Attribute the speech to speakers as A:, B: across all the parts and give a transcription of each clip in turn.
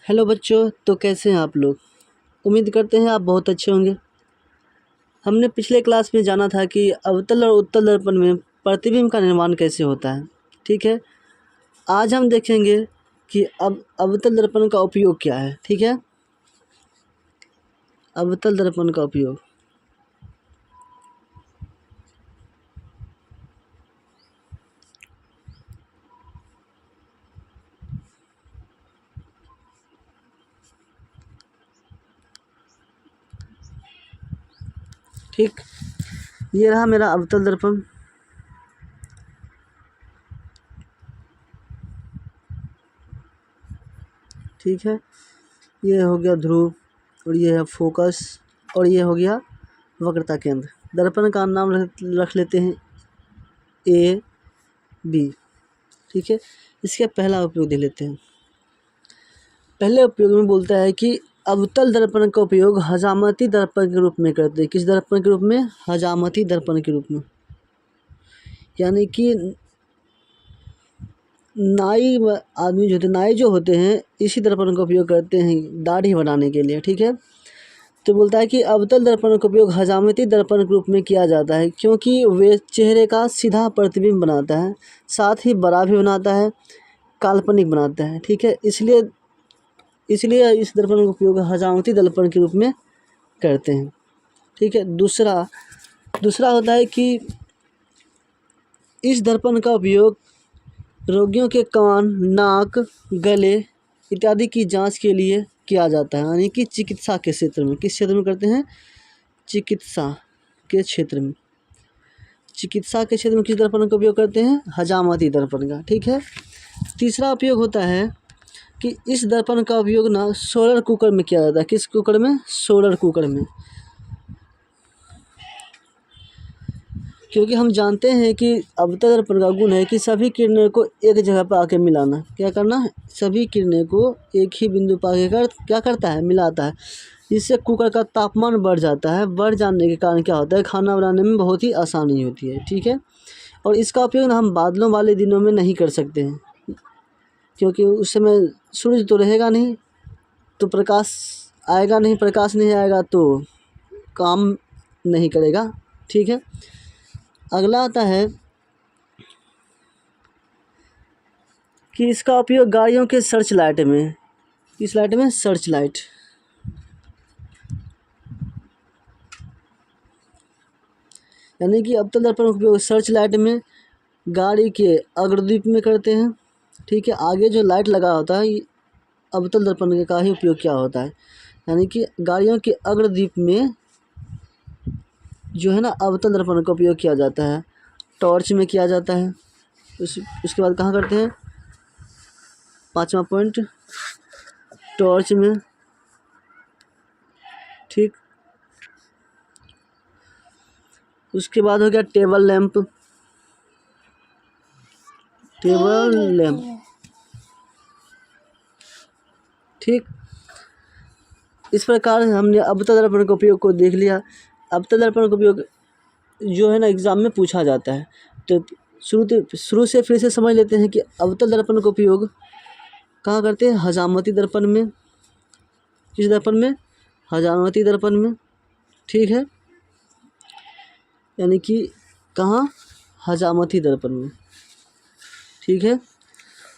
A: Hello बच्चों, तो कैसे हैं आप लोग। उम्मीद करते हैं आप बहुत अच्छे होंगे। हमने पिछले क्लास में जाना था कि अवतल और उत्तल दर्पण में प्रतिबिंब का निर्माण कैसे होता है। ठीक है, आज हम देखेंगे कि अब अवतल दर्पण का उपयोग क्या है। ठीक है, अवतल दर्पण का उपयोग। ठीक, ये रहा मेरा अवतल दर्पण। ठीक है, ये हो गया ध्रुव और ये है फोकस और ये हो गया वक्रता केंद्र। दर्पण का नाम रख लेते हैं ए बी। ठीक है, इसके पहला उपयोग देख लेते हैं। पहले उपयोग में बोलता है कि अवतल दर्पण का उपयोग हजामती दर्पण के रूप में करते हैं। किस दर्पण के रूप में? हजामती दर्पण के रूप में। यानी कि नाई आदमी जो होते नाई जो होते हैं इसी दर्पण का उपयोग करते हैं दाढ़ी बनाने के लिए। ठीक है, तो बोलता है कि अवतल दर्पण का उपयोग हजामती दर्पण के रूप में किया जाता है क्योंकि वे चेहरे का सीधा प्रतिबिंब बनाता है, साथ ही बड़ा भी बनाता है, काल्पनिक बनाता है। ठीक है, इसलिए इस दर्पण का उपयोग हजामती दर्पण के रूप में करते हैं। ठीक है, दूसरा होता है कि इस दर्पण का उपयोग रोगियों के कान, नाक, गले इत्यादि की जांच के लिए किया जाता है। यानी कि चिकित्सा के क्षेत्र में। किस क्षेत्र में करते हैं? चिकित्सा के क्षेत्र में। चिकित्सा के क्षेत्र में किस दर्पण का उपयोग करते हैं? हजामती दर्पण का। ठीक है, तीसरा उपयोग होता है कि इस दर्पण का उपयोग ना सोलर कुकर में किया जाता है। किस कुकर में? सोलर कुकर में। क्योंकि हम जानते हैं कि अवतल दर्पण का गुण है कि सभी किरणें को एक जगह पर आके मिलाना। क्या करना? सभी किरणें को एक ही बिंदु पर आके क्या करता है? मिलाता है। इससे कुकर का तापमान बढ़ जाता है। बढ़ जाने के कारण क्या होता है? खाना बनाने में बहुत ही आसानी होती है। ठीक है, और इसका उपयोग हम बादलों वाले दिनों में नहीं कर सकते हैं क्योंकि उस समय सूरज तो रहेगा नहीं, तो प्रकाश आएगा नहीं, प्रकाश नहीं आएगा तो काम नहीं करेगा। ठीक है, अगला आता है कि इसका उपयोग गाड़ियों के सर्च लाइट में। किस लाइट में? Search light. यानी कि अवतल दर्पण का उपयोग सर्च लाइट में, गाड़ी के अग्रदीप में करते हैं। ठीक है, आगे जो लाइट लगा होता है अवतल दर्पण का ही उपयोग क्या होता है। यानी कि गाड़ियों के अग्रदीप में जो है ना अवतल दर्पण का उपयोग किया जाता है। टॉर्च में किया जाता है। उसके बाद कहाँ करते हैं? 5वां पॉइंट, टॉर्च में। ठीक, उसके बाद हो गया टेबल लैंप। Table lamp. ठीक, इस प्रकार हमने अवतल दर्पण के उपयोग को देख लिया। अवतल दर्पण का उपयोग जो है ना एग्जाम में पूछा जाता है, तो शुरू से फिर से समझ लेते हैं कि अवतल दर्पण का उपयोग कहाँ करते हैं? हजामती दर्पण में। किस दर्पण में? हजामती दर्पण में। ठीक है, यानी कि कहाँ? हजामती दर्पण में। ठीक है,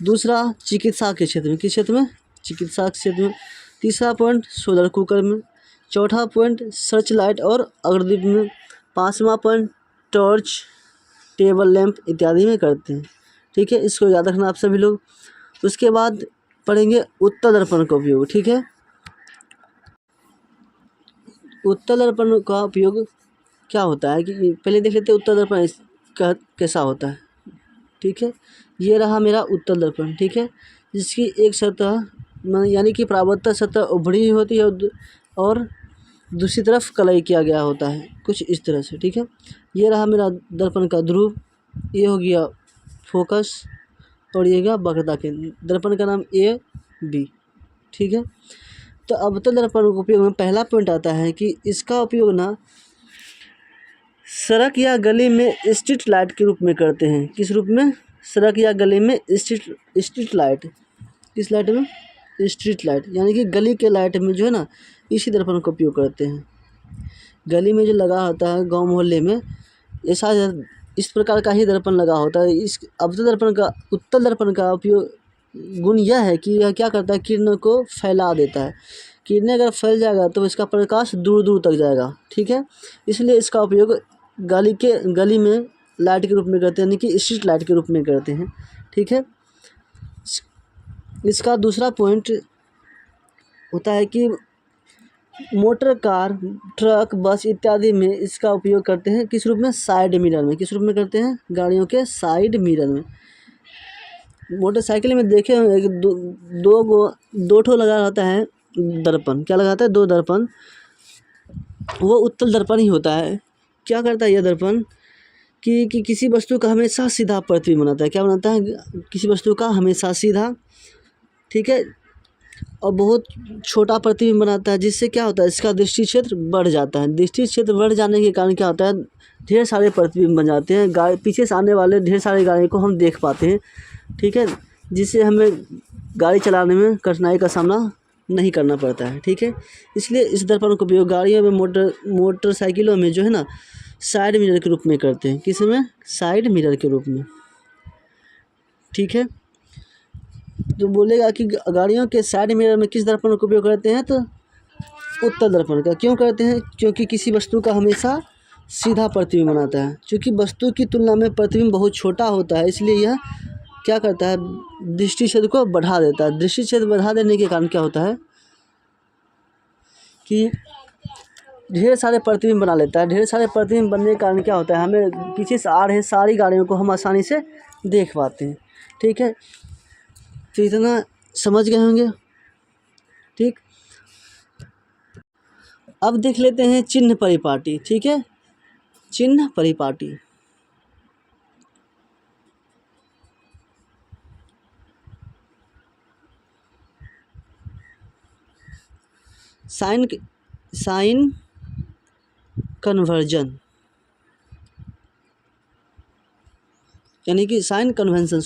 A: दूसरा चिकित्सा के क्षेत्र में। किस क्षेत्र में? चिकित्सा के क्षेत्र में। तीसरा पॉइंट सोलर कुकर में। चौथा पॉइंट सर्च लाइट और अग्रदीप में। 5वां पॉइंट टॉर्च, टेबल लैंप इत्यादि में करते हैं। ठीक है, इसको याद रखना आप सभी लोग। उसके बाद पढ़ेंगे उत्तल दर्पण का उपयोग। ठीक है, उत्तल दर्पण का उपयोग क्या होता है कि पहले देख लेते हैं उत्तल दर्पण कैसा होता है। ठीक है, ये रहा मेरा उत्तल दर्पण। ठीक है, जिसकी एक सतह यानी कि परावर्तक सतह उभरी होती है और दूसरी तरफ कलई किया गया होता है, कुछ इस तरह से। ठीक है, ये रहा मेरा दर्पण का ध्रुव, ये हो गया फोकस और ये गया वक्रता केंद्र। दर्पण का नाम ए बी। ठीक है, तो अवतल दर्पण का उपयोग में पहला पॉइंट आता है कि इसका उपयोग ना सड़क या गली में स्ट्रीट लाइट के रूप में करते हैं। किस रूप में? सड़क या गली में स्ट्रीट लाइट। किस लाइट में? स्ट्रीट लाइट, यानी कि गली के लाइट में जो है ना इसी दर्पण का उपयोग करते हैं। गली में जो लगा होता है गांव मोहल्ले में, ऐसा इस प्रकार का ही दर्पण लगा होता है। इस अवतल दर्पण का, उत्तल दर्पण का उपयोग गुण यह है कि यह क्या करता है, किरणों को फैला देता है। किरणें अगर फैल जाएगा तो इसका प्रकाश दूर दूर तक जाएगा, ठीक है। इसलिए इसका उपयोग गली में लाइट के रूप में करते हैं, यानी कि स्ट्रीट लाइट के रूप में करते हैं, ठीक है। इसका दूसरा पॉइंट होता है कि मोटर कार, ट्रक, बस इत्यादि में इसका उपयोग करते हैं। किस रूप में? साइड मिरर में। किस रूप में करते हैं? गाड़ियों के साइड मिरर में। मोटरसाइकिल में देखे होंगे कि दो ठो लगा रहता है दर्पण। क्या लगाता है? 2 दर्पण। वो उत्तल दर्पण ही होता है। क्या करता है यह दर्पण कि किसी वस्तु का हमेशा सीधा प्रतिबिंब बनाता है। क्या बनाता है? किसी वस्तु का हमेशा सीधा, ठीक है, और बहुत छोटा प्रतिबिंब बनाता है, जिससे क्या होता है, इसका दृष्टि क्षेत्र बढ़ जाता है। दृष्टि क्षेत्र बढ़ जाने के कारण क्या होता है, ढेर सारे प्रतिबिंब बन जाते हैं। पीछे से आने वाले ढेर सारी गाड़ियों को हम देख पाते हैं, ठीक है, जिससे हमें गाड़ी चलाने में कठिनाई का सामना नहीं करना पड़ता है, ठीक है। इसलिए इस दर्पण का उपयोग गाड़ियों में, मोटरसाइकिलों में जो है ना साइड मिरर के रूप में करते हैं। किस में? साइड मिरर के रूप में, ठीक है। तो बोलेगा कि गाड़ियों के साइड मिरर में किस दर्पण का उपयोग करते हैं, तो उत्तल दर्पण का। क्यों करते हैं? क्योंकि किसी वस्तु का हमेशा सीधा प्रतिबिंब बनाता है। क्योंकि वस्तु की तुलना में प्रतिबिंब बहुत छोटा होता है, इसलिए यह क्या करता है, दृष्टि क्षेत्र को बढ़ा देता है। दृष्टि क्षेत्र बढ़ा देने के कारण क्या होता है कि ढेर सारे प्रतिबिंब बना लेता है। ढेर सारे प्रतिबिंब बनने के कारण क्या होता है, हमें पीछे से आ रहे सारी गाड़ियों को हम आसानी से देख पाते हैं, ठीक है। तो इतना समझ गए होंगे, ठीक। अब देख लेते हैं चिन्ह परिपाटी, ठीक है। चिन्ह परिपाटी, साइन कन्वर्जन, यानी कि साइन कन्वेंशन,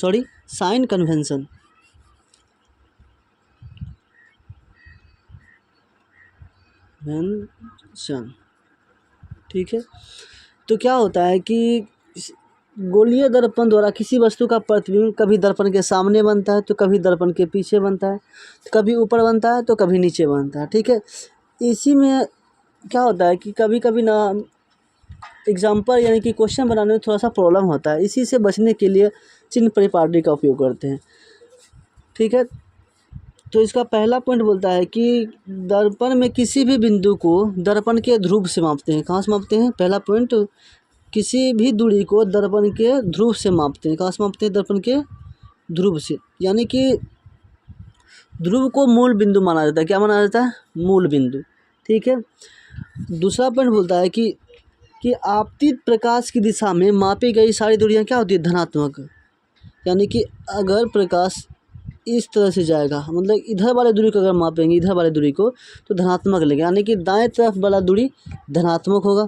A: ठीक है। तो क्या होता है कि गोलीय दर्पण द्वारा किसी वस्तु का प्रतिबिंब कभी दर्पण के सामने बनता है तो कभी दर्पण के पीछे बनता है, कभी ऊपर बनता है तो कभी नीचे बनता है, ठीक है। इसी में क्या होता है कि कभी कभी ना एग्जाम्पल यानी कि क्वेश्चन बनाने में थोड़ा सा प्रॉब्लम होता है। इसी से बचने के लिए चिन्ह परिपाटी का उपयोग करते हैं, ठीक है। तो इसका पहला पॉइंट बोलता है कि दर्पण में किसी भी बिंदु को दर्पण के ध्रुव से मापते हैं। कहाँ से मापते हैं? पहला पॉइंट, किसी भी दूरी को दर्पण के ध्रुव से मापते हैं। कहाँ से मापते हैं? दर्पण के ध्रुव से, यानी कि ध्रुव को मूल बिंदु माना जाता है। क्या माना जाता है? मूल बिंदु, ठीक है। दूसरा पॉइंट बोलता है कि आपतित प्रकाश की दिशा में मापी गई सारी दूरियां क्या होती है? धनात्मक। यानी कि अगर प्रकाश इस तरह से जाएगा, मतलब इधर वाले दूरी को अगर मापेंगे, इधर वाले दूरी को, तो धनात्मक लगेगा, यानी कि दाएं तरफ वाला दूरी धनात्मक होगा,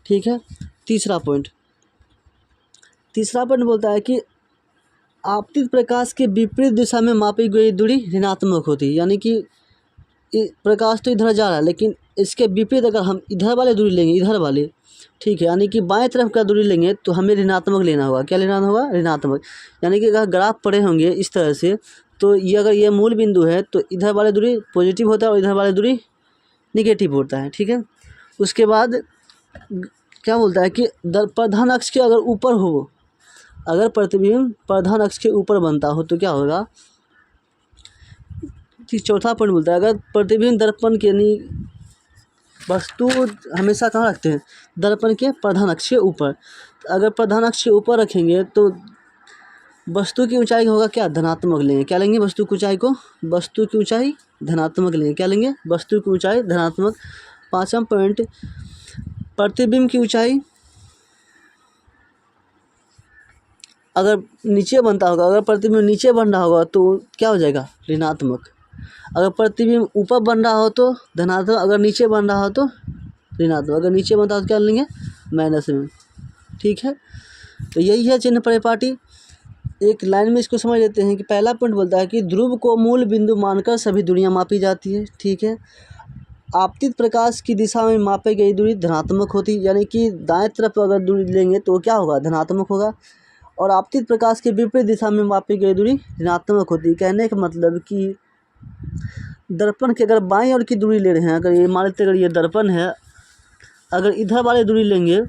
A: ठीक है। तीसरा पॉइंट बोलता है कि आपतित प्रकाश के विपरीत दिशा में मापी गई दूरी ऋणात्मक होती है। यानी कि प्रकाश तो इधर जा रहा है, लेकिन इसके विपरीत अगर हम इधर वाले दूरी लेंगे, इधर वाले, ठीक है, यानी कि बाएं तरफ का दूरी लेंगे तो हमें ऋणात्मक लेना होगा। क्या लेना होगा? ऋणात्मक। यानी कि अगर ग्राफ पढ़े होंगे इस तरह से, तो ये अगर ये मूल बिंदु है तो इधर वाले दूरी पॉजिटिव होता है और इधर वाले दूरी निगेटिव होता है, ठीक है। उसके बाद क्या बोलता है कि प्रधान अक्ष के अगर ऊपर हो, अगर प्रतिबिंब प्रधान अक्ष के ऊपर बनता हो तो क्या होगा, ठीक। चौथा पॉइंट बोलता है अगर प्रतिबिंब दर्पण के वस्तु हमेशा कहाँ रखते हैं? दर्पण के प्रधान अक्ष के ऊपर। अगर प्रधान अक्ष के ऊपर रखेंगे तो वस्तु की ऊंचाई होगा क्या? धनात्मक लेंगे। क्या लेंगे? वस्तु की ऊंचाई को, वस्तु की ऊंचाई धनात्मक लेंगे। क्या लेंगे? वस्तु की ऊंचाई धनात्मक। पाँचवा पॉइंट, प्रतिबिंब की ऊंचाई अगर नीचे बनता होगा, अगर प्रतिबिंब नीचे बन रहा होगा तो क्या हो जाएगा? ऋणात्मक। अगर प्रतिबिंब ऊपर बन रहा हो तो धनात्मक, अगर नीचे बन रहा हो तो ऋणात्मक। अगर नीचे बनता हो तो क्या लेंगे? माइनस में, ठीक है। तो यही है चिन्ह परिपाटी। एक लाइन में इसको समझ लेते हैं कि पहला पॉइंट बोलता है कि ध्रुव को मूल बिंदु मानकर सभी दूरियां मापी जाती है। ठीक है, आपतित प्रकाश की दिशा में मापी गई दूरी धनात्मक होती, यानी कि दाएं तरफ अगर दूरी लेंगे तो क्या होगा, धनात्मक होगा, और आपतित प्रकाश के विपरीत दिशा में मापी गई दूरी ऋणात्मक होती है। कहने का मतलब कि दर्पण के अगर बाईं ओर की दूरी ले रहे हैं, अगर ये मान लेते अगर ये दर्पण है, अगर इधर वाले दूरी लेंगे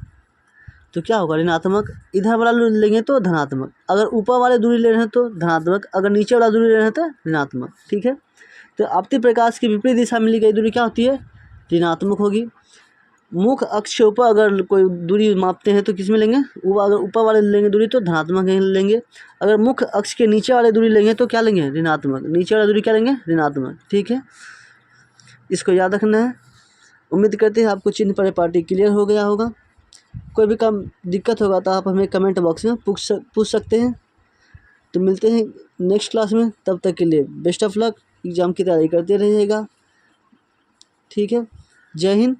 A: तो क्या होगा, ऋणात्मक, इधर वाला लेंगे तो धनात्मक, अगर ऊपर वाले दूरी ले रहे हैं तो धनात्मक, अगर नीचे वाला दूरी ले रहे हैं तो ऋणात्मक। ठीक है, तो आपतित प्रकाश की विपरीत दिशा में ली गई दूरी क्या होती है, ऋणात्मक होगी। मुख्य अक्ष के ऊपर अगर कोई दूरी मापते हैं तो किस में लेंगे, वो अगर ऊपर वाले लेंगे दूरी तो धनात्मक लेंगे, अगर मुख्य अक्ष के नीचे वाले दूरी लेंगे तो क्या लेंगे, ऋणात्मक, नीचे वाला दूरी क्या लेंगे, ऋणात्मक। ठीक है, इसको याद रखना है। उम्मीद करते हैं आपको चिन्ह पर पार्टी क्लियर हो गया होगा। कोई भी काम दिक्कत होगा तो आप हमें कमेंट बॉक्स में पूछ सकते हैं। तो मिलते हैं नेक्स्ट क्लास में, तब तक के लिए बेस्ट ऑफ लक, एग्ज़ाम की तैयारी करते रहिएगा। ठीक है, जय हिंद,